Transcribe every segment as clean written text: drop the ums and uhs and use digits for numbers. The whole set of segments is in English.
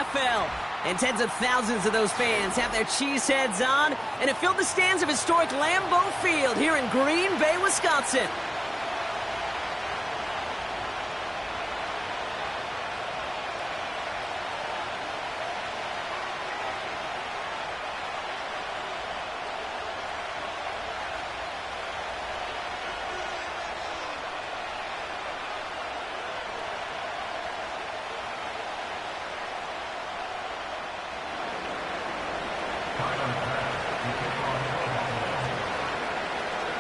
NFL. And tens of thousands of those fans have their cheese heads on, and it filled the stands of historic Lambeau Field here in Green Bay, Wisconsin.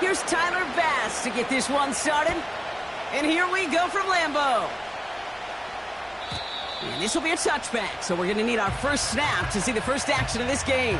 Here's Tyler Bass to get this one started. And here we go from Lambeau. And this will be a touchback, so we're going to need our first snap to see the first action of this game.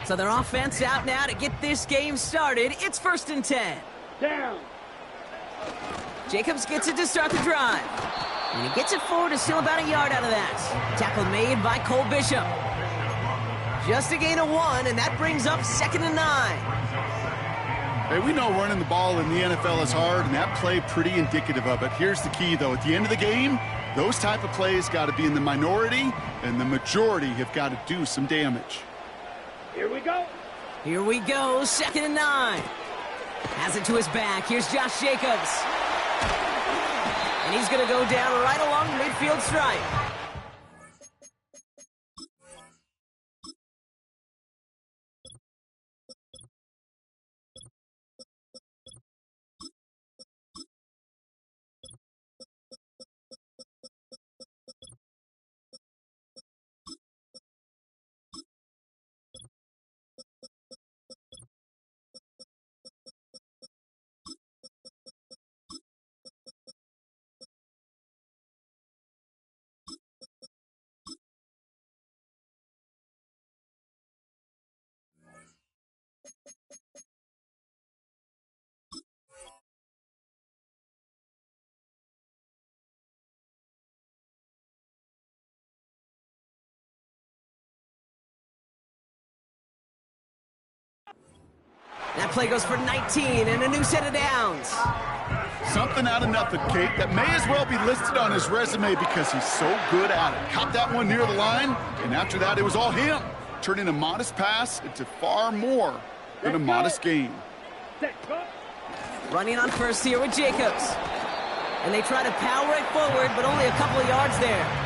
So their offense out now to get this game started. It's 1st and 10. Down. Jacobs gets it to start the drive. And he gets it forward to steal about a yard out of that. Tackle made by Cole Bishop. Just a gain of 1, and that brings up 2nd and 9. Hey, we know running the ball in the NFL is hard, and that play pretty indicative of it. Here's the key, though. At the end of the game, those type of plays got to be in the minority, and the majority have got to do some damage. Here we go. Here we go, 2nd and 9. Has it to his back. Here's Josh Jacobs. And he's going to go down right along the midfield stripe. That play goes for 19 and a new set of downs. Something out of nothing, Kate, that may as well be listed on his resume because he's so good at it. Caught that one near the line, and after that, it was all him, turning a modest pass into far more than a modest gain. Running on first here with Jacobs. And they try to power it forward, but only a couple of yards there.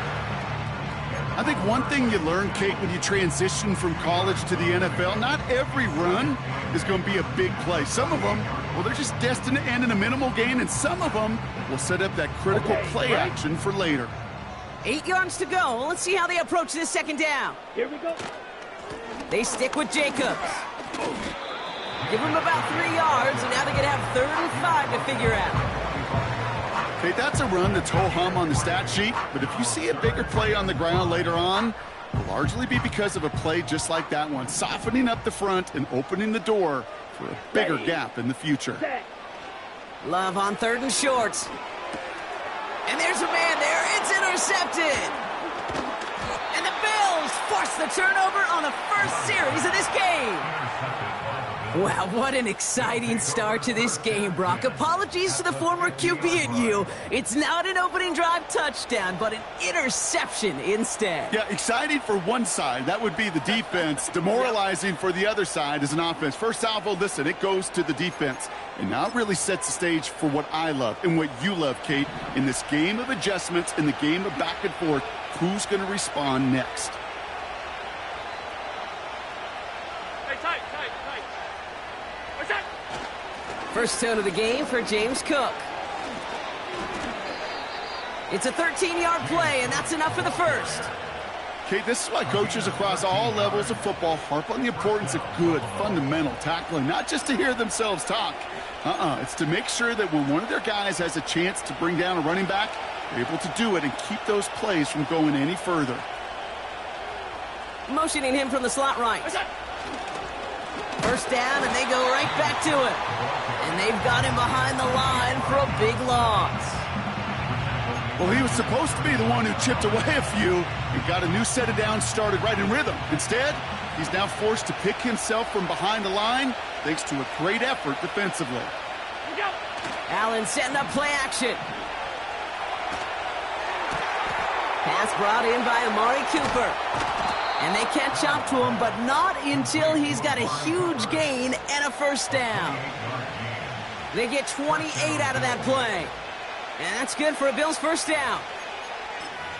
I think one thing you learn, Kate, when you transition from college to the NFL, not every run is going to be a big play. Some of them, well, they're just destined to end in a minimal gain, and some of them will set up that critical play action for later. 8 yards to go. Let's see how they approach this 2nd down. Here we go. They stick with Jacobs. Give them about 3 yards, and now they're going to have 3rd and 5 to figure out. Hey, that's a run that's ho-hum on the stat sheet, but if you see a bigger play on the ground later on, it'll largely be because of a play just like that one, softening up the front and opening the door for a bigger gap in the future. Love on 3rd and short. And there's a man there. It's intercepted. And the Bills force the turnover on the first series of this game. Wow, what an exciting start to this game, Brock. Apologies to the former QB and you. It's not an opening drive touchdown, but an interception instead. Yeah, exciting for one side. That would be the defense. Demoralizing for the other side as an offense. First salvo, listen, it goes to the defense. And now it really sets the stage for what I love and what you love, Kate. In this game of adjustments, in the game of back and forth, who's going to respond next? First tone of the game for James Cook. It's a 13-yard play, and that's enough for the first. Kate, this is why coaches across all levels of football harp on the importance of good, fundamental tackling, not just to hear themselves talk. It's to make sure that when one of their guys has a chance to bring down a running back, they're able to do it and keep those plays from going any further. Motioning him from the slot right. First down, and they go right back to it. And they've got him behind the line for a big loss. Well, he was supposed to be the one who chipped away a few and got a new set of downs started right in rhythm. Instead, he's now forced to pick himself from behind the line thanks to a great effort defensively. Allen setting up play action. Pass brought in by Amari Cooper. And they catch up to him, but not until he's got a huge gain and a first down. They get 28 out of that play. And that's good for a Bills first down.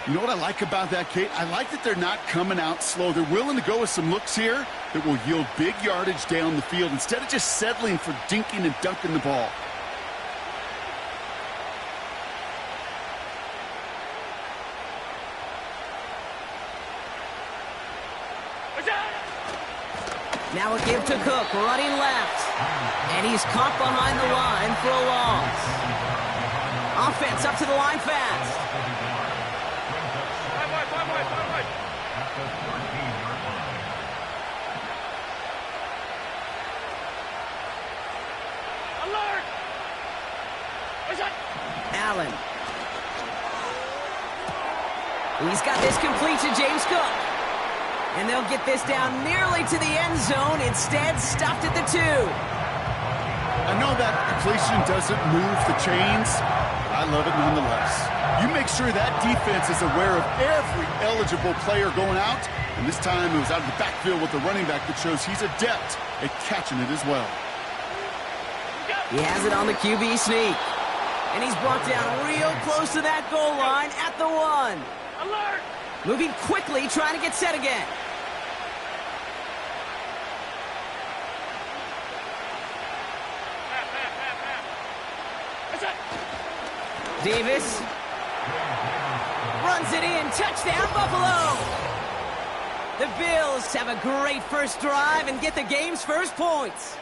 You know what I like about that, Kate? I like that they're not coming out slow. They're willing to go with some looks here that will yield big yardage down the field instead of just settling for dinking and dunking the ball. Now a give to Cook, running left. And he's caught behind the line for a loss. Offense up to the line fast. Alert! Allen. He's got this complete to James Cook. And they'll get this down nearly to the end zone. Instead, stopped at the 2. I know that completion doesn't move the chains. I love it nonetheless. You make sure that defense is aware of every eligible player going out. And this time it was out of the backfield with the running back that shows he's adept at catching it as well. He has it on the QB sneak. And he's brought down real close to that goal line at the 1. Alert! Moving quickly, trying to get set again. Davis runs it in. Touchdown, Buffalo. The Bills have a great first drive and get the game's first points.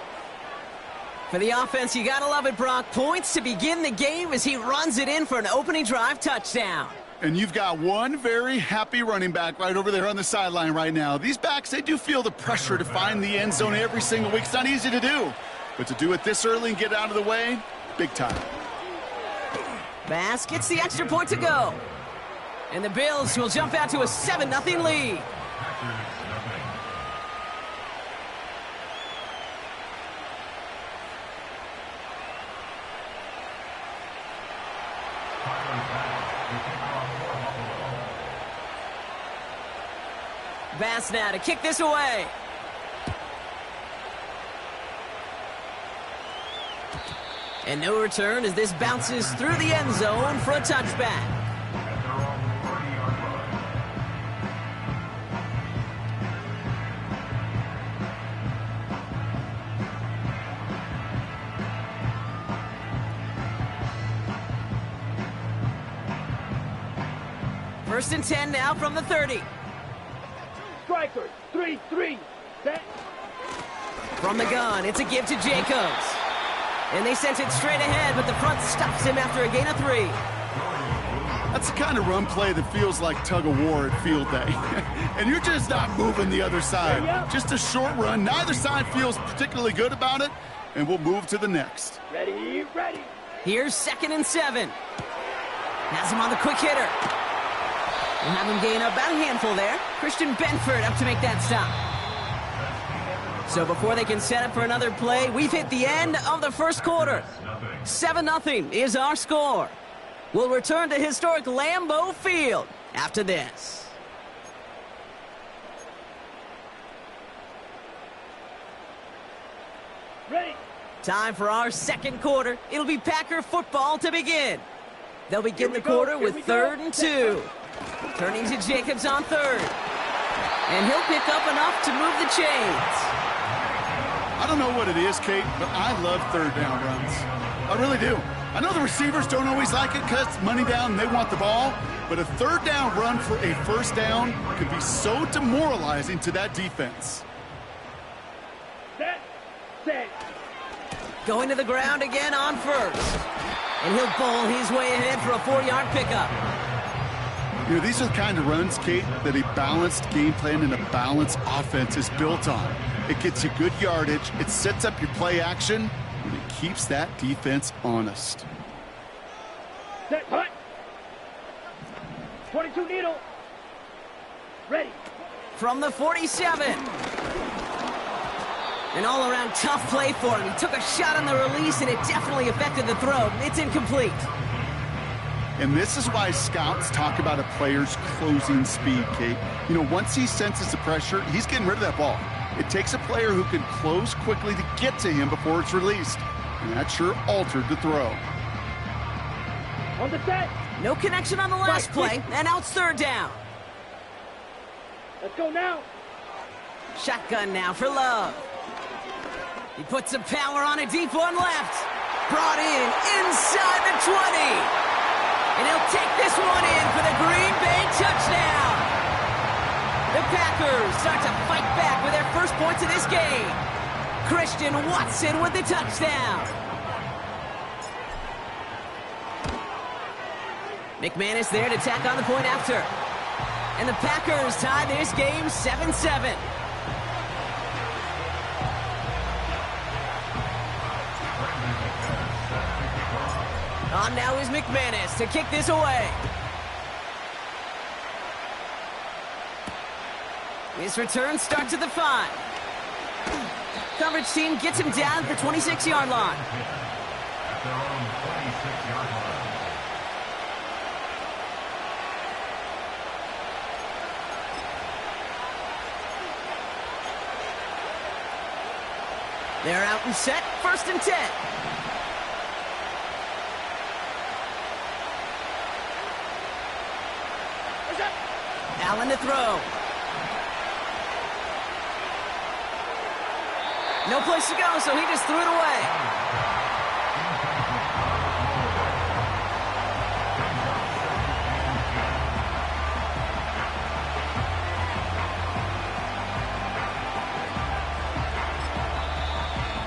For the offense, you gotta love it, Brock. Points to begin the game as he runs it in for an opening drive touchdown. And you've got one very happy running back right over there on the sideline right now. These backs, they do feel the pressure to find the end zone every single week. It's not easy to do. But to do it this early and get out of the way, big time. Bass gets the extra point to go. And the Bills will jump out to a 7-0 lead. Bass now to kick this away. And no return as this bounces through the end zone for a touchback. First and 10 now from the 30. Strikers, 3-3. Set. From the gun, it's a give to Jacobs. And they sent it straight ahead, but the front stops him after a gain of 3. That's the kind of run play that feels like tug-of-war at field day. And you're just not moving the other side. Just a short run. Neither side feels particularly good about it, and we'll move to the next. Ready, ready. Here's 2nd and 7. Has him on the quick hitter. We'll have him gain about a handful there. Christian Benford up to make that stop. So before they can set up for another play, we've hit the end of the first quarter. 7-0 is our score. We'll return to historic Lambeau Field after this. Ready. Time for our second quarter. It'll be Packer football to begin. They'll begin the quarter with 3rd and 2. Turning to Jacobs on 3rd. And he'll pick up enough to move the chains. I don't know what it is, Kate, but I love 3rd down runs. I really do. I know the receivers don't always like it because it's money down and they want the ball, but a 3rd down run for a first down could be so demoralizing to that defense. Set. Set. Going to the ground again on 1st. And he'll bowl his way ahead for a 4-yard pickup. You know, these are the kind of runs, Kate, that a balanced game plan and a balanced offense is built on. It gets you good yardage, it sets up your play action, and it keeps that defense honest. Set. Hut. 22 needle. Ready. From the 47. An all-around tough play for him. He took a shot on the release, and it definitely affected the throw. It's incomplete. And this is why scouts talk about a player's closing speed, Kate. You know, once he senses the pressure, he's getting rid of that ball. It takes a player who can close quickly to get to him before it's released. And that sure altered the throw. On the set. No connection on the last play, and now it's third down. Let's go now. Shotgun now for Love. He puts some power on a deep one left. Brought in inside the 20. And he'll take this one in for the Green Bay touchdown. The Packers start to fight back with their first points of this game. Christian Watson with the touchdown. McManus there to tack on the point after. And the Packers tie this game 7-7. On now is McManus to kick this away. His return starts at the 5. Coverage team gets him down at the 26-yard line. They're out and set, 1st and 10. Allen to throw. No place to go, so he just threw it away.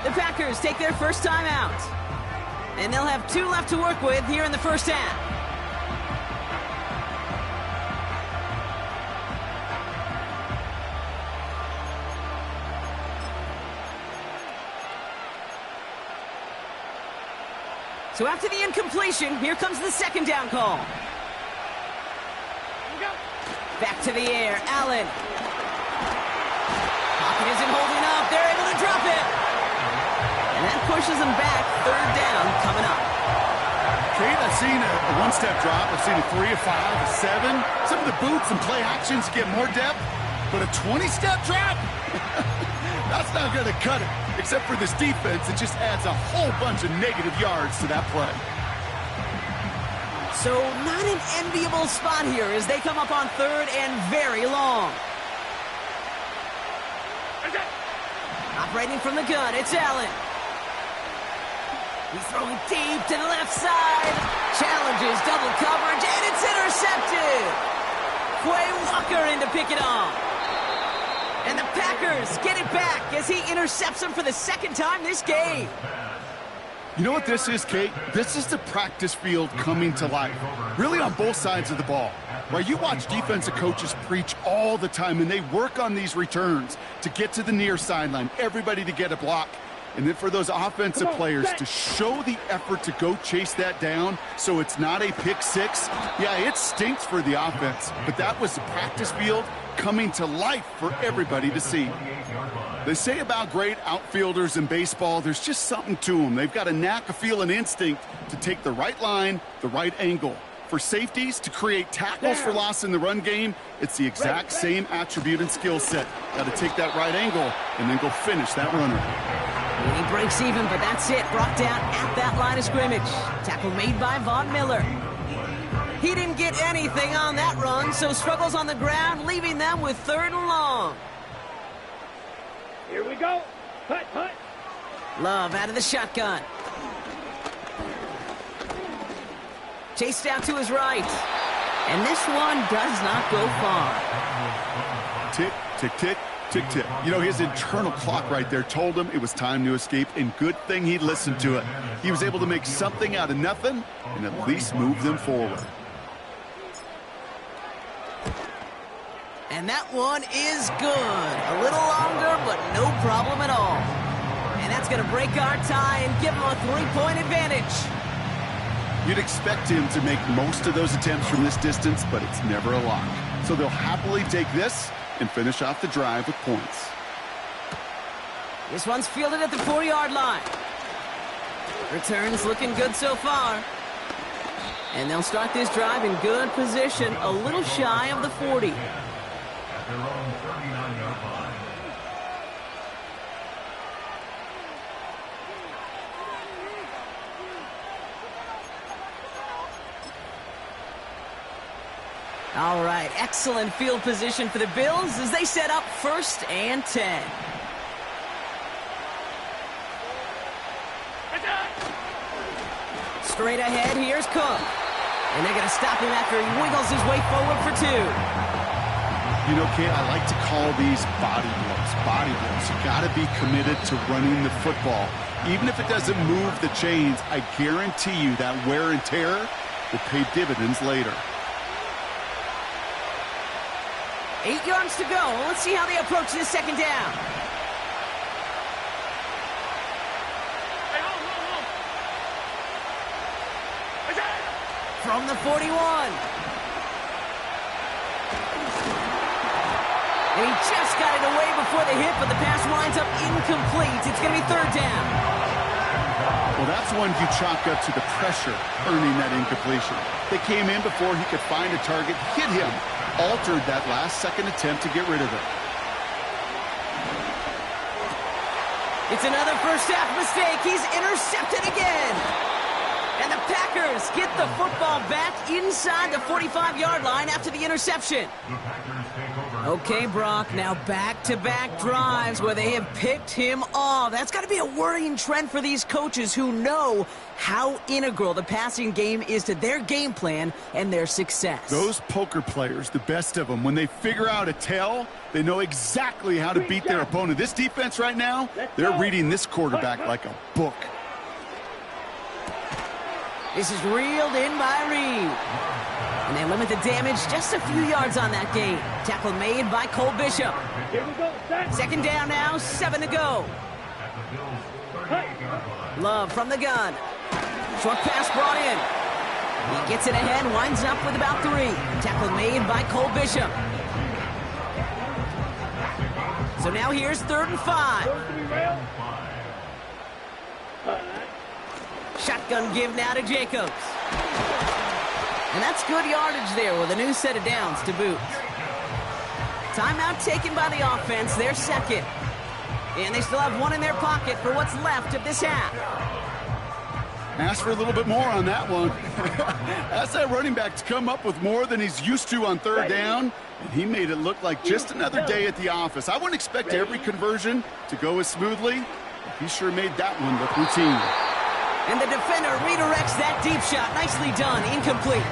The Packers take their first time out. And they'll have 2 left to work with here in the first half. So after the incompletion, here comes the 2nd down call. Back to the air, Allen. Pocket isn't holding up. They're able to drop it. And that pushes them back. 3rd down coming up. Kate, I've seen a one-step drop. I've seen a 3, a 5, a 7. Some of the boots and play actions get more depth. But a 20-step drop? That's not going to cut it. Except for this defense, it just adds a whole bunch of negative yards to that play. So not an enviable spot here as they come up on 3rd and very long. Operating from the gun, it's Allen. He's throwing deep to the left side. Challenges double coverage, and it's intercepted. Quay Walker in to pick it off. And the Packers get it back as he intercepts him for the 2nd time this game. You know what this is, Kate? This is the practice field coming to life, really on both sides of the ball. While you watch defensive coaches preach all the time, and they work on these returns to get to the near sideline, everybody to get a block. And then for those offensive players to show the effort to go chase that down so it's not a pick 6, yeah, it stinks for the offense. But that was the practice field coming to life for everybody to see. They say about great outfielders in baseball, there's just something to them. They've got a knack, a feel, an instinct to take the right line, the right angle. For safeties to create tackles for loss in the run game, it's the exact same attribute and skill set. Got to take that right angle and then go finish that runner. And he breaks even, but that's it. Brought down at that line of scrimmage. Tackle made by Von Miller. He didn't get anything on that run, so struggles on the ground, leaving them with 3rd and long. Here we go. Putt, putt. Love out of the shotgun. Chased out to his right. And this one does not go far. Tick, tick, tick, tick, tick. You know, his internal clock right there told him it was time to escape, and good thing he listened to it. He was able to make something out of nothing and at least move them forward. And that one is good. A little longer, but no problem at all. And that's going to break our tie and give them a 3-point advantage. You'd expect him to make most of those attempts from this distance, but it's never a lock. So they'll happily take this and finish off the drive with points. This one's fielded at the 40-yard line. Return's looking good so far. And they'll start this drive in good position, a little shy of the 40. All right, excellent field position for the Bills as they set up 1st and 10. Straight ahead, here's Cook. And they're going to stop him after he wiggles his way forward for 2. You know, Kate, I like to call these body blows. Body blows. You got to be committed to running the football. Even if it doesn't move the chains, I guarantee you that wear and tear will pay dividends later. 8 yards to go. Let's see how they approach this 2nd down. From the 41. And he just got it away before the hit, but the pass winds up incomplete. It's going to be 3rd down. Well, that's one you chalk up to the pressure earning that incompletion. They came in before he could find a target, hit him, altered that last-second attempt to get rid of it. It's another first-half mistake. He's intercepted again. And the Packers get the football back inside the 45-yard line after the interception. Okay, Brock, now back-to-back drives where they have picked him off. That's got to be a worrying trend for these coaches who know how integral the passing game is to their game plan and their success. Those poker players, the best of them, when they figure out a tell, they know exactly how to beat their opponent. This defense right now, they're reading this quarterback like a book. This is reeled in by Reed. And they limit the damage just a few yards on that gain. Tackle made by Cole Bishop. Here we go. 2nd down now, 7 to go. Love from the gun. Short pass brought in. He gets it ahead, winds up with about 3. Tackle made by Cole Bishop. So now here's 3rd and 5. Shotgun give now to Jacobs. And that's good yardage there with a new set of downs to boot. Timeout taken by the offense, their 2nd. And they still have 1 in their pocket for what's left of this half. Ask for a little bit more on that one. Ask that running back to come up with more than he's used to on 3rd down, and he made it look like just another day at the office. I wouldn't expect every conversion to go as smoothly, but he sure made that one look routine. And the defender redirects that deep shot. Nicely done. Incomplete.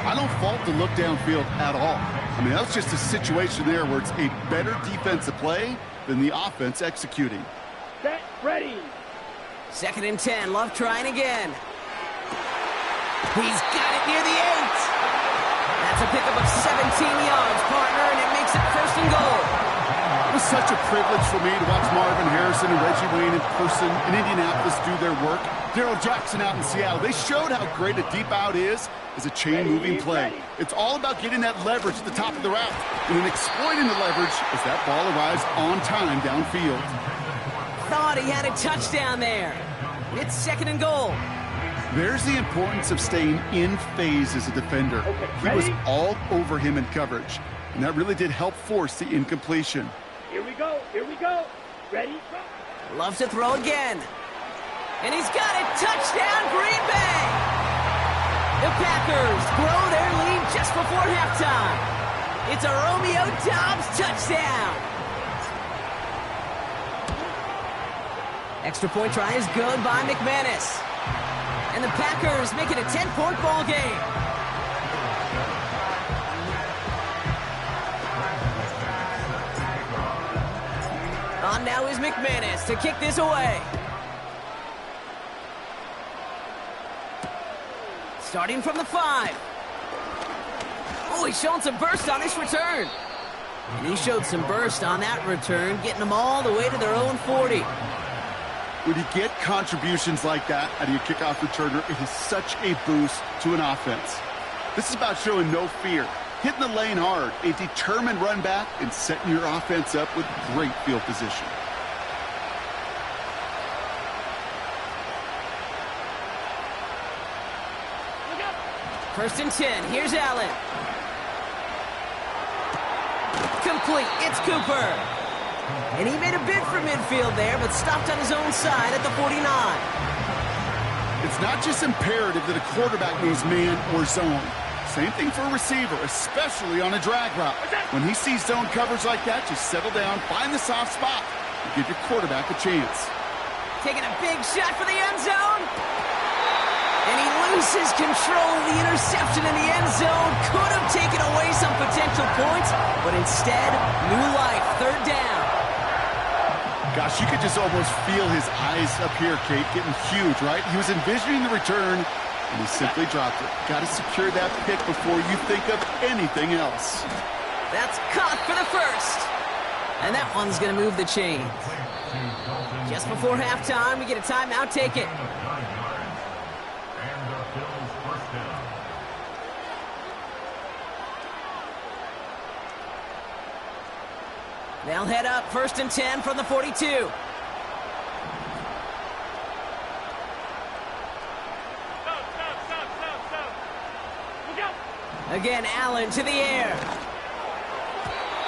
I don't fault the look downfield at all. I mean, that was just a situation there where it's a better defensive play than the offense executing. Set, ready. 2nd and 10. Love trying again. He's got it near the 8. That's a pickup of 17 yards, partner, and it makes it 1st and goal. It was such a privilege for me to watch Marvin Harrison and Reggie Wayne in person in Indianapolis do their work. Darrell Jackson out in Seattle. They showed how great a deep out is as a chain-moving play. It's all about getting that leverage at the top of the route and then exploiting the leverage as that ball arrives on time downfield. Thought he had a touchdown there. It's 2nd and goal. There's the importance of staying in phase as a defender. He was all over him in coverage, and that really did help force the incompletion. Here we go. Here we go. Ready? Go. Loves to throw again. And he's got it. Touchdown, Green Bay. The Packers grow their lead just before halftime. It's a Romeo Doubs touchdown. Extra point try is good by McManus. And the Packers make it a 10-point ball game. On now is McManus to kick this away. Starting from the 5. Oh, he's showing some burst on this return. And he showed some burst on that return, getting them all the way to their own 40. When you get contributions like that out of your kickoff returner, it is such a boost to an offense. This is about showing no fear, hitting the lane hard, a determined run back, and setting your offense up with great field position. First and 10. Here's Allen. Complete. It's Cooper. And he made a bid for midfield there, but stopped on his own side at the 49. It's not just imperative that a quarterback knows man or zone. Same thing for a receiver, especially on a drag route. When he sees zone coverage like that, just settle down, find the soft spot, and give your quarterback a chance. Taking a big shot for the end zone. And he loses control of the interception in the end zone. Could have taken away some potential points, but instead, new life, third down. Gosh, you could just almost feel his eyes up here, Kate, getting huge, right? He was envisioning the return, and he simply dropped it. Got to secure that pick before you think of anything else. That's caught for the first. And that one's going to move the chains. Just before halftime, we get a timeout. Take it. They'll head up first and 10 from the 42. Again, Allen to the air.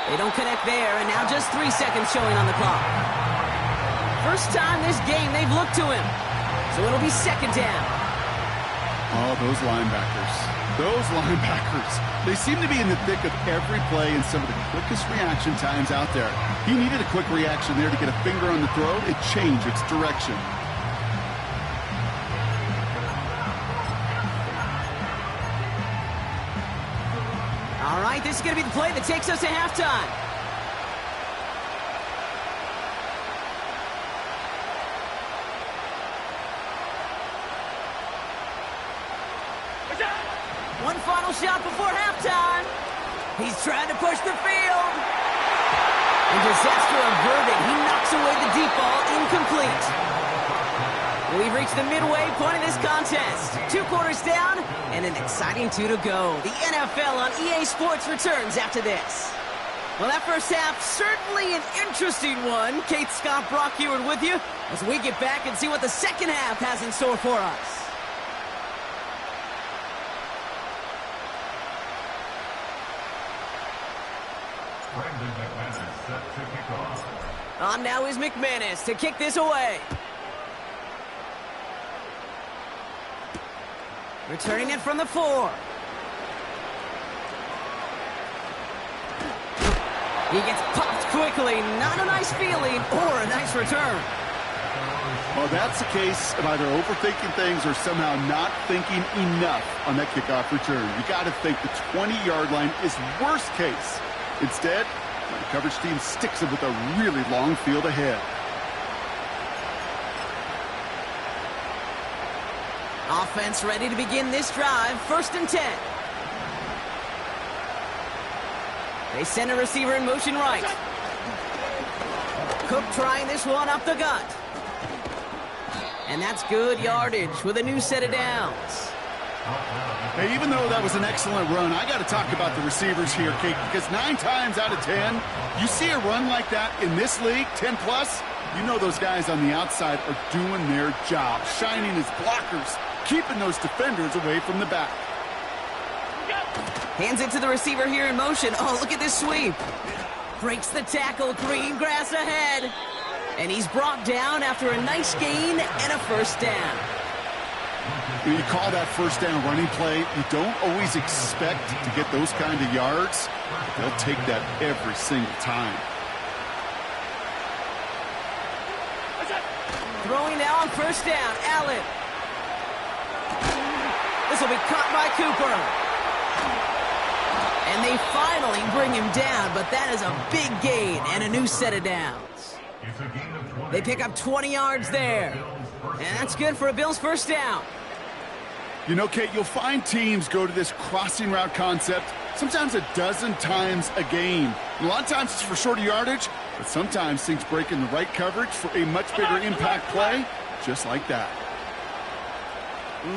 They don't connect there, and now just 3 seconds showing on the clock. First time this game they've looked to him. So it'll be second down. Oh, those linebackers. Those linebackers. They seem to be in the thick of every play and some of the quickest reaction times out there. He needed a quick reaction there to get a finger on the throw and change its direction. All right, this is going to be the play that takes us to halftime. One final shot before halftime. He's trying to push the field. And disaster averted. He knocks away the deep ball, incomplete. We've reached the midway point of this contest. 2 quarters down and an exciting 2 to go. The NFL on EA Sports returns after this. Well, that first half, certainly an interesting one. Kate, Scott, Brock Heward with you as we get back and see what the second half has in store for us. On now is McManus to kick this away. Returning it from the 4. He gets popped quickly. Not a nice feeling or a nice return. Well, that's the case of either overthinking things or somehow not thinking enough on that kickoff return. You got to think the 20-yard line is worst case. Instead, the coverage team sticks it with a really long field ahead. Offense ready to begin this drive. First and 10. They send a receiver in motion right. Cook trying this one up the gut. And that's good yardage with a new set of downs. Hey, even though that was an excellent run, I got to talk about the receivers here, Kate, because 9 times out of 10, you see a run like that in this league, 10+, you know those guys on the outside are doing their job, shining as blockers, keeping those defenders away from the back. Hands it to the receiver here in motion. Oh, look at this sweep. Breaks the tackle, green grass ahead. And he's brought down after a nice gain and a first down. When you call that first down running play, you don't always expect to get those kind of yards. They'll take that every single time. Throwing now on first down, Allen. This will be caught by Cooper. And they finally bring him down, but that is a big gain and a new set of downs. They pick up 20 yards there. And that's good for a Bills first down. You know, Kate, you'll find teams go to this crossing route concept sometimes a dozen times a game. And a lot of times it's for shorter yardage, But sometimes things break in the right coverage for a much bigger impact play, just like that.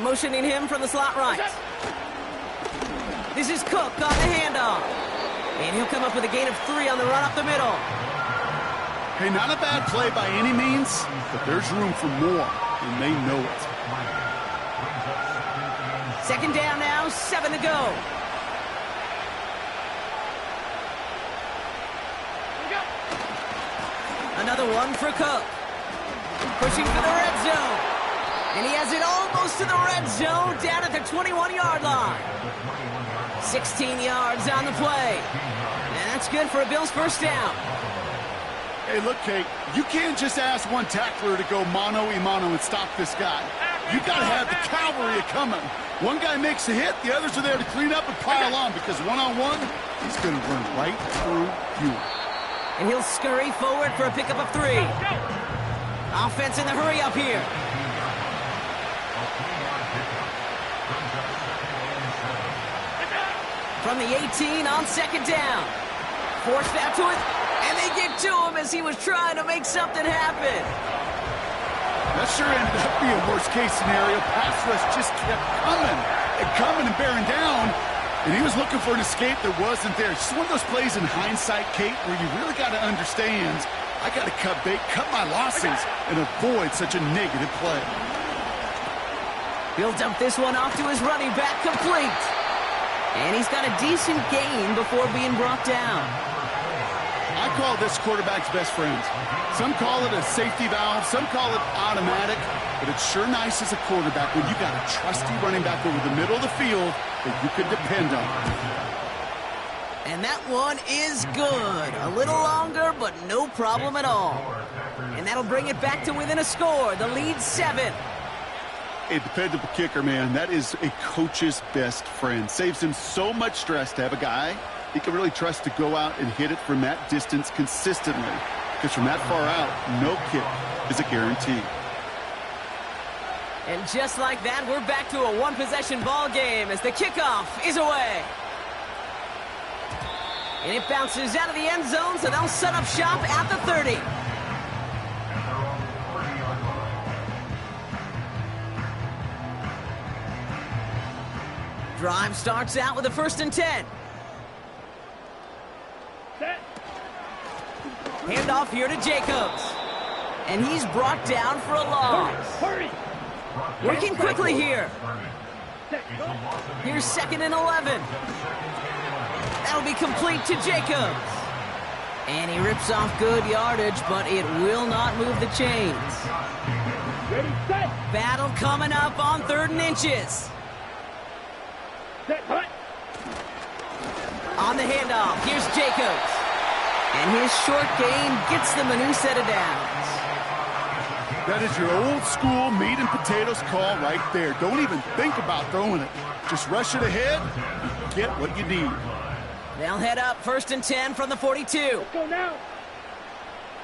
Motioning him from the slot right. This is Cook on the handoff. And he'll come up with a gain of 3 on the run up the middle. Hey, not a bad play by any means, but there's room for more, and they know it. Second down now, 7 to go. Another one for Cook. Pushing for the red zone. And he has it almost to the red zone, down at the 21-yard line. 16 yards on the play. And that's good for a Bills first down. Hey, look, Kate, you can't just ask one tackler to go mano-a-mano and stop this guy. You got to have the cavalry coming. One guy makes a hit, the others are there to clean up and pile on, because one-on-one, he's going to run right through you. And he'll scurry forward for a pickup of 3. Offense in the hurry up here. From the 18 on second down. Forced out to it, and they get to him as he was trying to make something happen. That sure ended up being worst-case scenario. Pass rush just kept coming and bearing down, and he was looking for an escape that wasn't there. It's just one of those plays in hindsight, Kate, where you really got to understand, I got to cut bait, cut my losses, and avoid such a negative play. He'll dump this one off to his running back, complete. And he's got a decent gain before being brought down. I call this quarterback's best friend. Some call it a safety valve, some call it automatic, but it's sure nice as a quarterback when you got a trusty running back over the middle of the field that you can depend on. And that one is good. A little longer, but no problem at all. And that'll bring it back to within a score. The lead 7. A dependable kicker, man. That is a coach's best friend. Saves him so much stress to have a guy he can really trust to go out and hit it from that distance consistently. Because from that far out, no kick is a guarantee. And just like that, we're back to a one-possession ball game as the kickoff is away. And it bounces out of the end zone, so they'll set up shop at the 30. Drive starts out with a 1st and 10. Set. Handoff here to Jacobs. And he's brought down for a loss. Hurry. Working quickly here. Set. Go. Here's 2nd and 11. That'll be complete to Jacobs. And he rips off good yardage, but it will not move the chains. Ready, set. Battle coming up on 3rd and inches. Set. Hut. On the handoff, here's Jacobs. And his short gain gets them a new set of downs. That is your old school meat and potatoes call right there. Don't even think about throwing it. Just rush it ahead and get what you need. They'll head up 1st and 10 from the 42. Let's go now.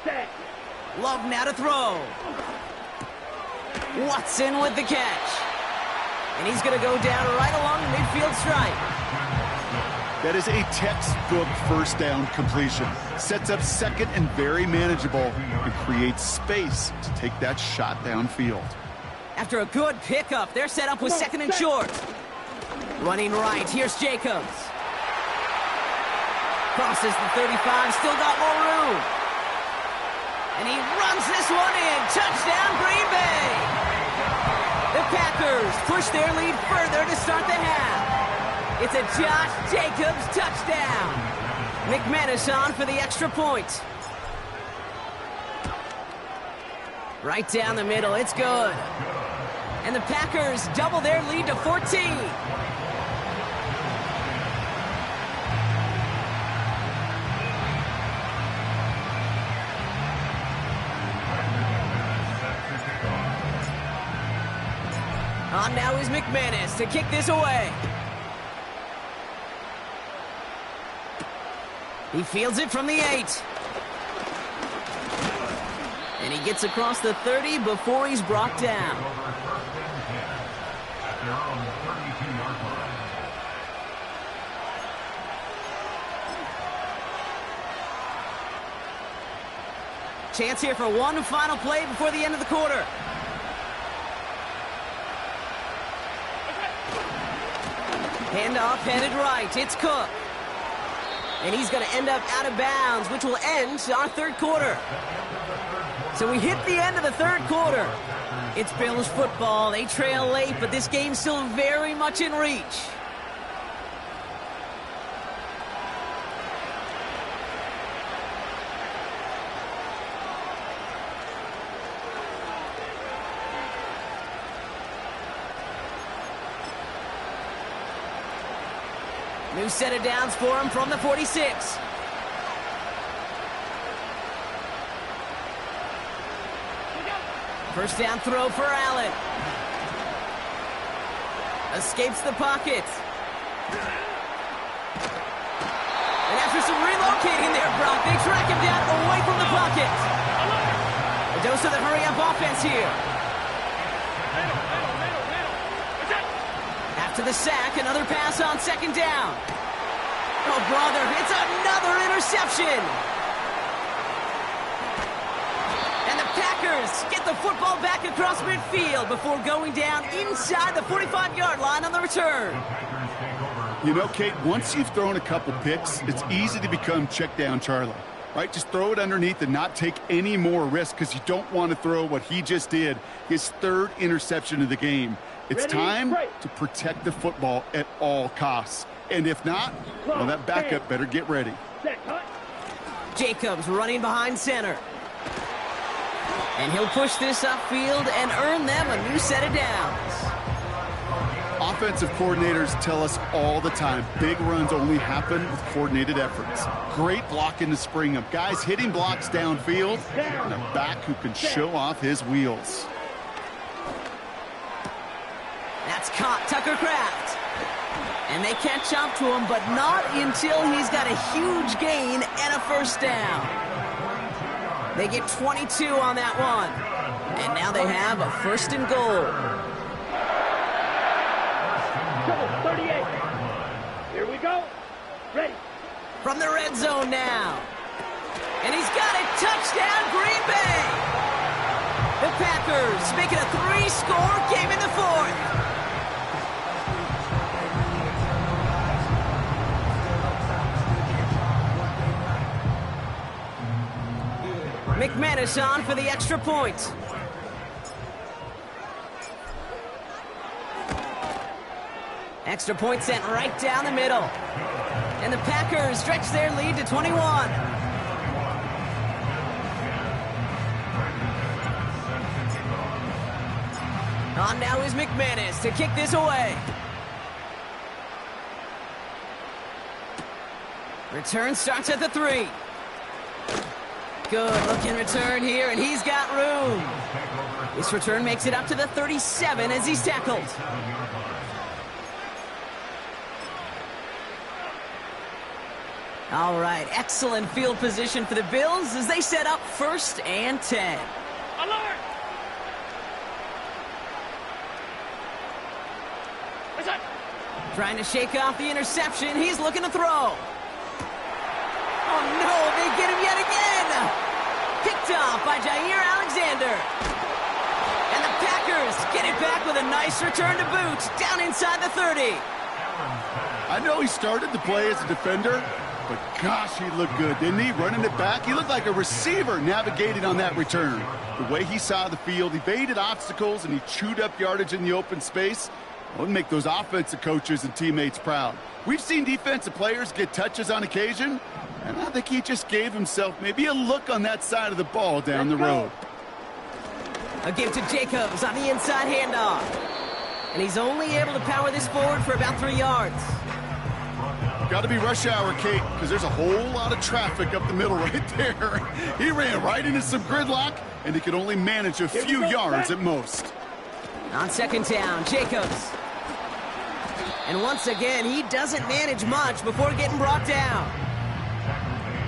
Set. Love now to throw. Watson with the catch. And he's going to go down right along the midfield stripe. That is a textbook first down completion. Sets up 2nd and very manageable and creates space to take that shot downfield. After a good pickup, they're set up with 2nd and short. Running right, here's Jacobs. Crosses the 35, still got more room. And he runs this one in. Touchdown, Green Bay. The Packers push their lead further to start the half. It's a Josh Jacobs touchdown. McManus on for the extra point. Right down the middle, it's good. And the Packers double their lead to 14. On now is McManus to kick this away. He fields it from the 8. And he gets across the 30 before he's brought down. Chance here for one final play before the end of the quarter. Handoff headed right. It's Cook. And he's going to end up out of bounds, which will end our third quarter. So we hit the end of the third quarter. It's Bills football. They trail late, but this game's still very much in reach. New set of downs for him from the 46. First down throw for Allen. Escapes the pocket. And after some relocating there, Brock, they track him down away from the pocket. A dose of the hurry-up offense here. After the sack, another pass on second down. Oh, brother, it's another interception. And the Packers get the football back across midfield before going down inside the 45-yard line on the return. You know, Kate, once you've thrown a couple picks, it's easy to become check down Charlie, right? Just throw it underneath and not take any more risk because you don't want to throw what he just did, his third interception of the game. It's time to protect the football at all costs. And if not, well, that backup better get ready. Jacobs running behind center. And he'll push this upfield and earn them a new set of downs. Offensive coordinators tell us all the time, big runs only happen with coordinated efforts. Great blocking to spring them. Guys hitting blocks downfield, and a back who can show off his wheels. That's caught Tucker Kraft. And they catch up to him, but not until he's got a huge gain and a first down. They get 22 on that one. And now they have a first and goal. 38. Here we go. Ready. From the red zone now. And he's got it. Touchdown, Green Bay. The Packers make it a 3-score game in the fourth. McManus on for the extra point. Extra point sent right down the middle. And the Packers stretch their lead to 21. On now is McManus to kick this away. Return starts at the 3. Good looking return here, and he's got room. This return makes it up to the 37 as he's tackled. All right, excellent field position for the Bills as they set up 1st and 10. Alert! Trying to shake off the interception. He's looking to throw. Oh, no, they get him yet again. Picked off by Jair Alexander. And the Packers get it back with a nice return to boot down inside the 30. I know he started the play as a defender, but gosh, he looked good, didn't he? Running it back, he looked like a receiver navigating on that return. The way he saw the field, he evaded obstacles, and he chewed up yardage in the open space. It would make those offensive coaches and teammates proud. We've seen defensive players get touches on occasion, and I think he just gave himself maybe a look on that side of the ball down the road. A give to Jacobs on the inside handoff. And he's only able to power this forward for about 3 yards. Got to be rush hour, Kate, because there's a whole lot of traffic up the middle right there. He ran right into some gridlock, and he could only manage a few yards at most. On second down, Jacobs. And once again, he doesn't manage much before getting brought down.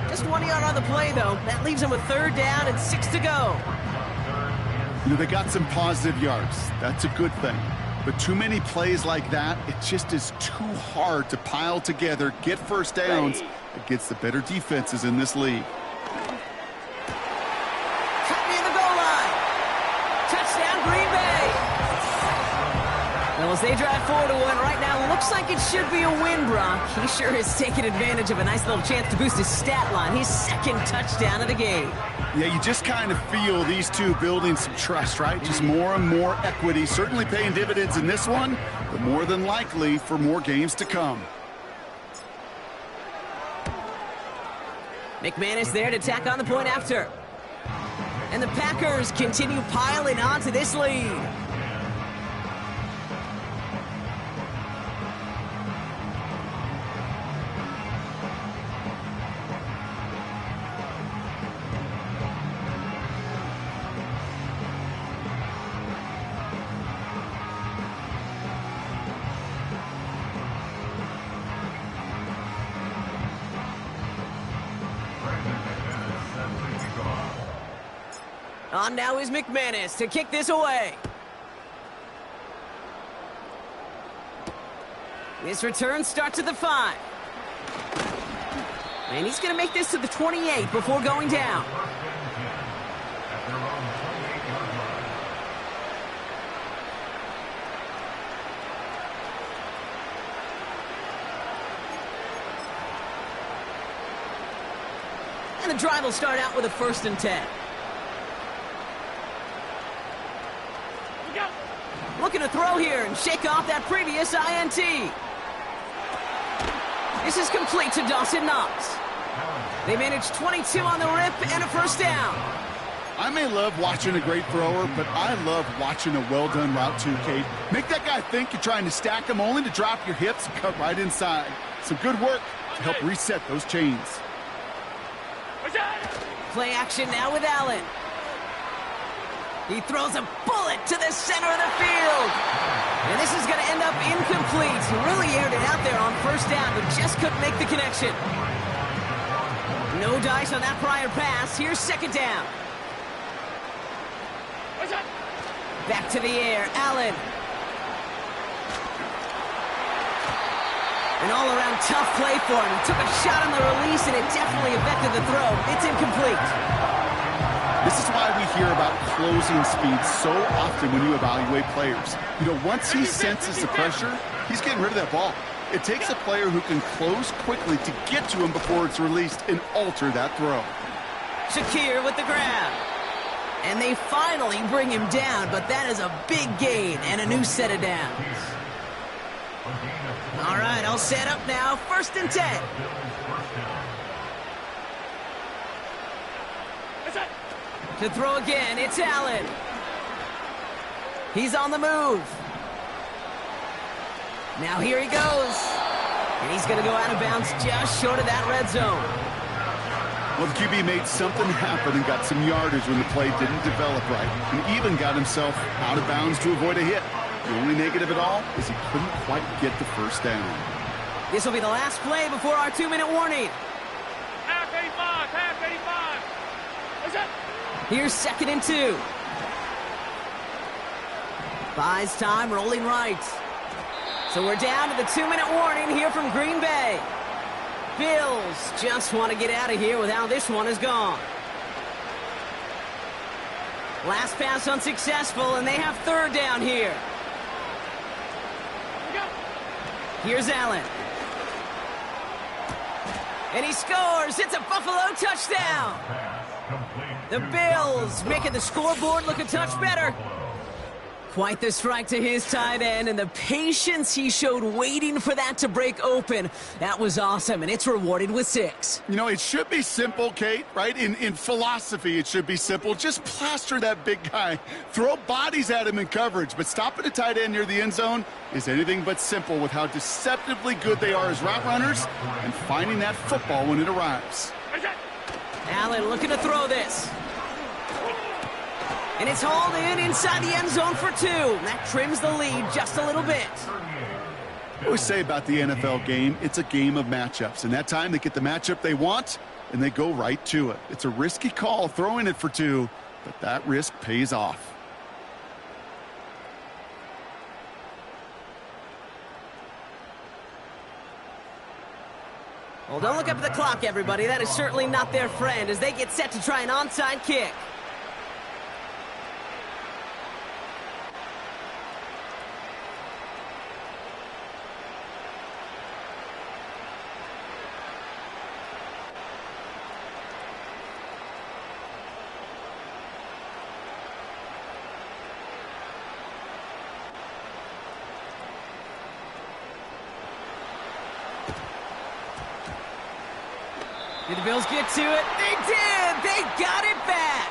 Just 1 yard on the play, though. That leaves him with 3rd down and 6 to go. You know, they got some positive yards. That's a good thing. But too many plays like that, it just is too hard to pile together, get first downs against the better defenses in this league. As they drive forward to one right now, looks like it should be a win, Brock. He sure has taken advantage of a nice little chance to boost his stat line. His second touchdown of the game. Yeah, you just kind of feel these two building some trust, right? Just more and more equity. Certainly paying dividends in this one, but more than likely for more games to come. McManus there to tack on the point after. And the Packers continue piling onto this lead. On now is McManus to kick this away. This return starts at the 5. And he's going to make this to the 28 before going down. And the drive will start out with a 1st and 10. Looking to throw here and shake off that previous INT. This is complete to Dawson Knox. They managed 22 on the rip and a 1st down. I may love watching a great thrower, but I love watching a well-done route too, Kate. Make that guy think you're trying to stack him only to drop your hips and cut right inside. Some good work to help reset those chains. Play action now with Allen. He throws a bullet to the center of the field. And this is going to end up incomplete. He really aired it out there on 1st down, but just couldn't make the connection. No dice on that prior pass. Here's 2nd down. Back to the air, Allen. An all-around tough play for him. He took a shot on the release, and it definitely affected the throw. It's incomplete. This is why we hear about closing speed so often when you evaluate players. You know, once he senses the pressure, he's getting rid of that ball. It takes a player who can close quickly to get to him before it's released and alter that throw. Shakir with the grab. And they finally bring him down, but that is a big gain and a new set of downs. All right, I'll set up now. 1st and 10. To throw again, it's Allen. He's on the move. Now here he goes. And he's going to go out of bounds just short of that red zone. Well, the QB made something happen and got some yardage when the play didn't develop right. And even got himself out of bounds to avoid a hit. The only negative at all is he couldn't quite get the 1st down. This will be the last play before our 2-minute warning. Half 85. What's up? Here's 2nd and 2. Buys time, rolling right. So we're down to the 2-minute warning here from Green Bay. Bills just want to get out of here with how this one has gone. Last pass unsuccessful, and they have 3rd down here. Here's Allen. And he scores. It's a Buffalo touchdown. The Bills making the scoreboard look a touch better. Quite the strike to his tight end, and the patience he showed waiting for that to break open. That was awesome, and it's rewarded with 6. You know, it should be simple, Kate, right? In philosophy, it should be simple. Just plaster that big guy. Throw bodies at him in coverage, but stopping a tight end near the end zone is anything but simple with how deceptively good they are as route runners and finding that football when it arrives. Allen looking to throw this. And it's hauled in inside the end zone for 2. That trims the lead just a little bit. I always say about the NFL game, it's a game of matchups. And that time they get the matchup they want, and they go right to it. It's a risky call throwing it for 2, but that risk pays off. Well, don't look up at the clock, everybody. That is certainly not their friend as they get set to try an onside kick. Did the Bills get to it? They did! They got it back!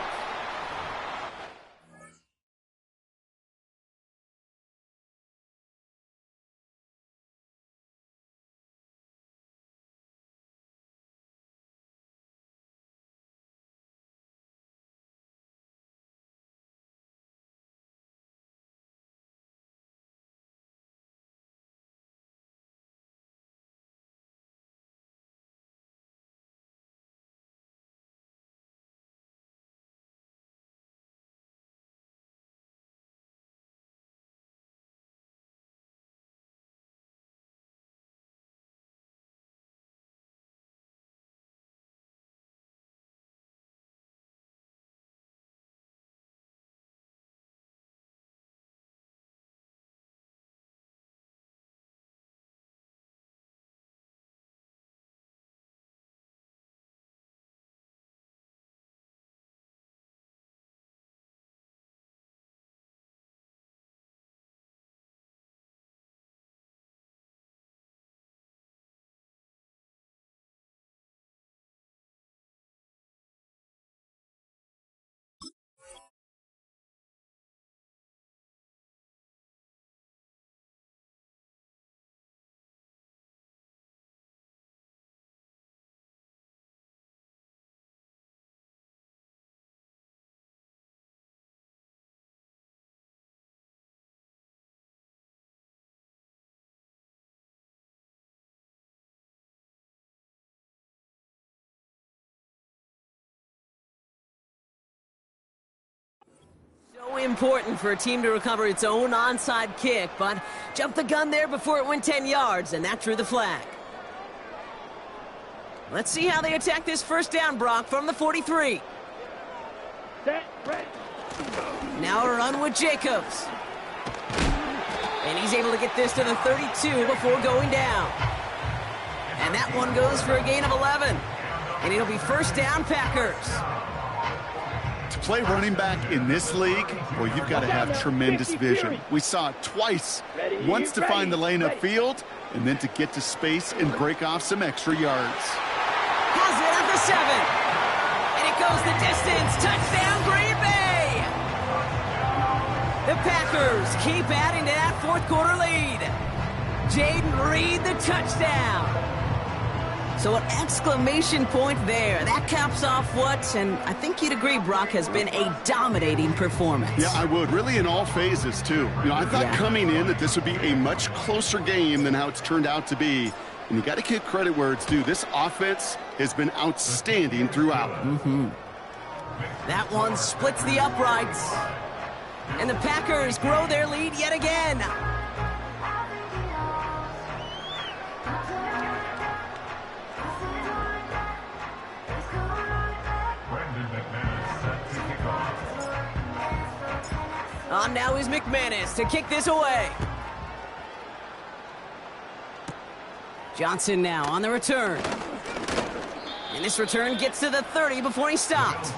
So important for a team to recover its own onside kick, but jumped the gun there before it went 10 yards, and that drew the flag. Let's see how they attack this first down, Brock, from the 43. Set, ready. Now a run with Jacobs. And he's able to get this to the 32 before going down. And that one goes for a gain of 11. And it'll be first down, Packers. To play running back in this league, well, you've got to have tremendous vision. We saw it twice. Once to find the lane upfield, and then to get to space and break off some extra yards. Has it at the 7. And it goes the distance. Touchdown, Green Bay! The Packers keep adding to that fourth quarter lead. Jaden Reed, the touchdown. So an exclamation point there. That caps off what, and I think you'd agree, Brock, has been a dominating performance. Yeah, I would. Really in all phases, too. You know, I thought coming in that this would be a much closer game than how it's turned out to be. And you got to give credit where it's due. This offense has been outstanding throughout. That one splits the uprights. And the Packers grow their lead yet again. On now is McManus to kick this away. Johnson now on the return. And this return gets to the 30 before he stopped.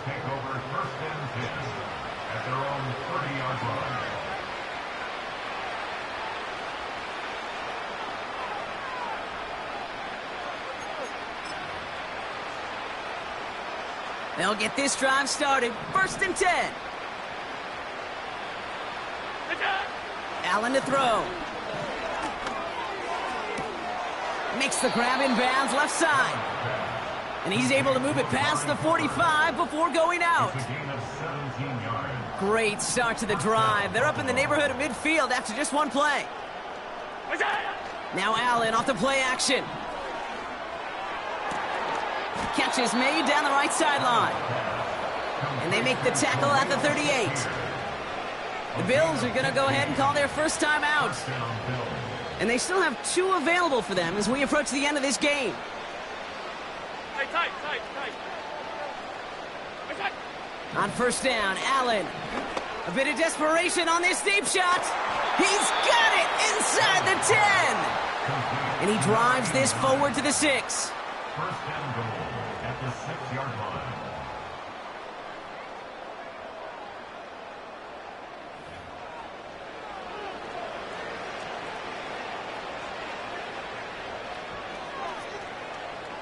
They'll get this drive started. First and 10. Allen to throw. Makes the grab in bounds left side. And he's able to move it past the 45 before going out. Great start to the drive. They're up in the neighborhood of midfield after just one play. Now Allen off the play action. Catch is made down the right sideline. And they make the tackle at the 38. The Bills are going to go ahead and call their first time out. And they still have 2 available for them as we approach the end of this game. Tight. On first down, Allen. A bit of desperation on this deep shot. He's got it inside the 10. And he drives this forward to the 6. First and goal at the 6-yard line.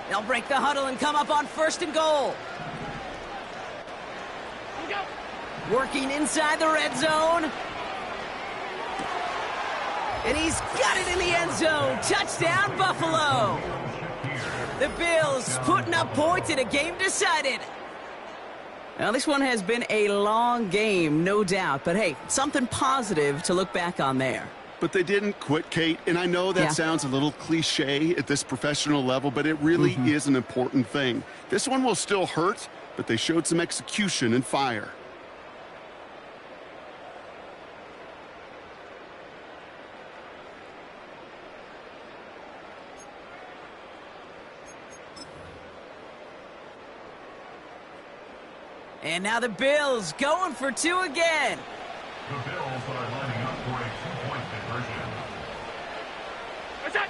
They'll break the huddle and come up on 1st and goal. Working inside the red zone. And he's got it in the end zone. Touchdown, Buffalo. The Bills putting up points in a game decided. Now, this one has been a long game, no doubt. But, hey, something positive to look back on there. But they didn't quit, Kate. And I know that sounds a little cliche at this professional level, but it really is an important thing. This one will still hurt, but they showed some execution and fire. And now the Bills going for 2 again. The Bills are lining up for a 2-point conversion. What's that?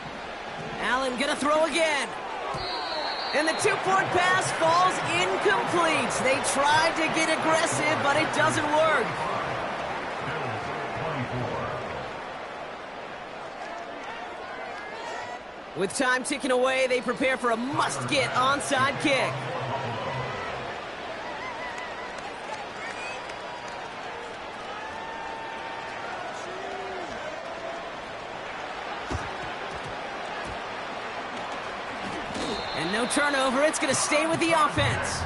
Allen gonna throw again. And the 2-point pass falls incomplete. They tried to get aggressive, but it doesn't work. Bills 24. With time ticking away, they prepare for a must-get onside kick. And no turnover. It's going to stay with the offense.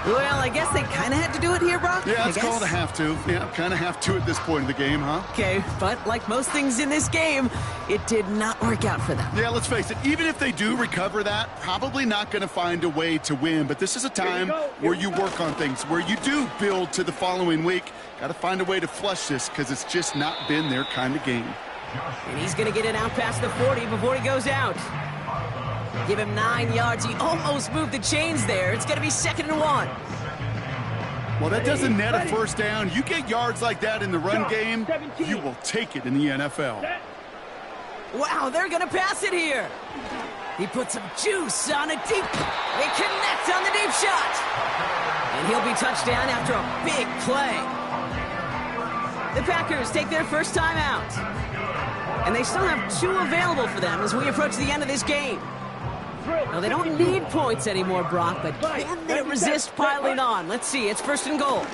Well, I guess they kind of had to do it here, Brock. Yeah, it's called a have to. Yeah, kind of have to at this point in the game, huh? Okay, but like most things in this game, it did not work out for them. Yeah, let's face it. Even if they do recover that, probably not going to find a way to win. But this is a time where you work on things, where you do build to the following week. Got to find a way to flush this because it's just not been their kind of game. And he's going to get it out past the 40 before he goes out. Give him 9 yards. He almost moved the chains there. It's going to be 2nd and 1. Well, that doesn't net a first down. You get yards like that in the run game, you will take it in the NFL. Wow, they're going to pass it here. He put some juice on a deep. They connect on the deep shot. And he'll be touchdown after a big play. The Packers take their first time out. And they still have 2 available for them as we approach the end of this game. Now, they don't need points anymore, Brock, but can they resist piling on? Let's see. It's 1st and goal.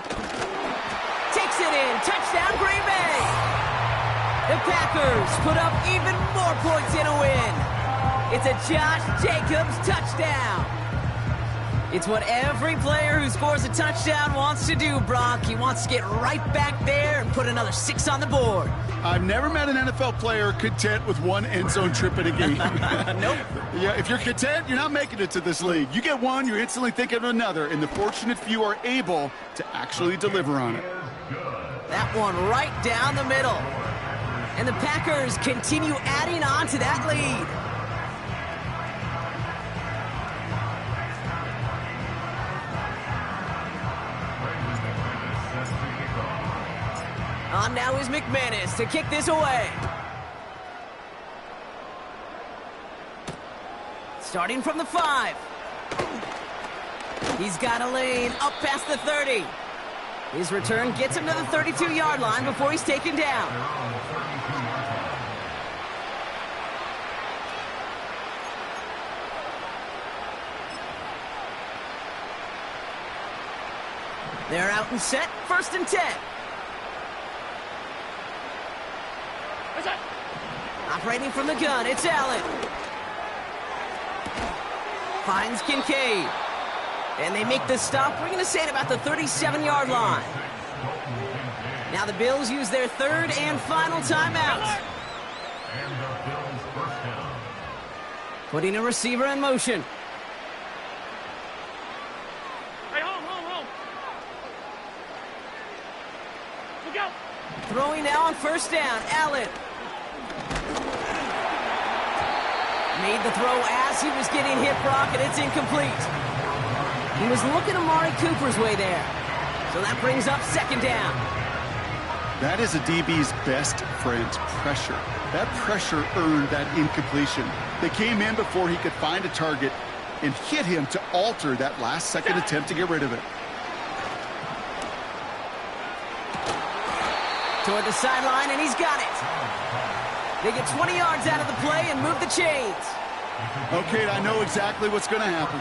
Takes it in. Touchdown, Green Bay. The Packers put up even more points in a win. It's a Josh Jacobs touchdown. It's what every player who scores a touchdown wants to do, Brock. He wants to get right back there and put another 6 on the board. I've never met an NFL player content with 1 end zone trip in a game. Nope. Yeah, if you're content, you're not making it to this league. You get 1, you're instantly thinking of another, and the fortunate few are able to actually deliver on it. That one right down the middle. And the Packers continue adding on to that lead. On now is McManus to kick this away. Starting from the 5. He's got a lane up past the 30. His return gets him to the 32-yard line before he's taken down. They're out and set. 1st and 10. Operating from the gun, it's Allen. Finds Kincaid. And they make the stop. We're going to say it about the 37-yard line. Now the Bills use their 3rd and final timeout. And the Bills first down. Putting a receiver in motion. Hey, home. Look out. Throwing now on 1st down, Allen. Made the throw as he was getting hit, Brock, and it's incomplete. He was looking Amari Cooper's way there. So that brings up 2nd down. That is a DB's best friend, pressure. That pressure earned that incompletion. They came in before he could find a target and hit him to alter that last-second attempt to get rid of it. Toward the sideline, and he's got it. They get 20 yards out of the play and move the chains. Okay, I know exactly what's going to happen.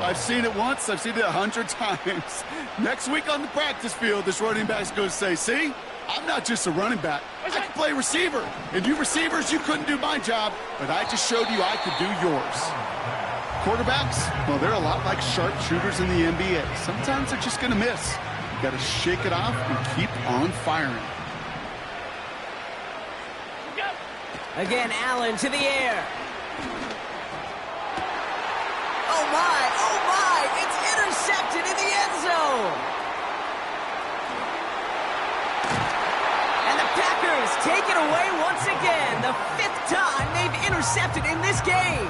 I've seen it once. I've seen it 100 times. Next week on the practice field, this running back's going to say, see, I'm not just a running back. I can play receiver. And you receivers, you couldn't do my job, but I just showed you I could do yours. Quarterbacks, well, they're a lot like sharpshooters in the NBA. Sometimes they're just going to miss. You got to shake it off and keep on firing. Again, Allen to the air. Oh my, it's intercepted in the end zone. And the Packers take it away once again, the 5th time they've intercepted in this game.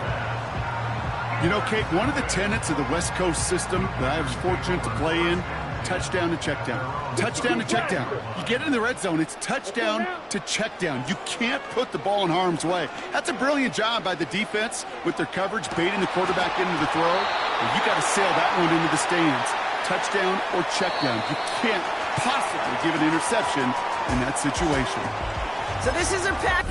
You know, Kate, one of the tenets of the West Coast system that I was fortunate to play in, touchdown to check down. Touchdown to check down. You get in the red zone, it's touchdown to check down. You can't put the ball in harm's way. That's a brilliant job by the defense with their coverage, baiting the quarterback into the throw. And you got to sail that one into the stands. Touchdown or check down. You can't possibly give an interception in that situation. So this is a pack.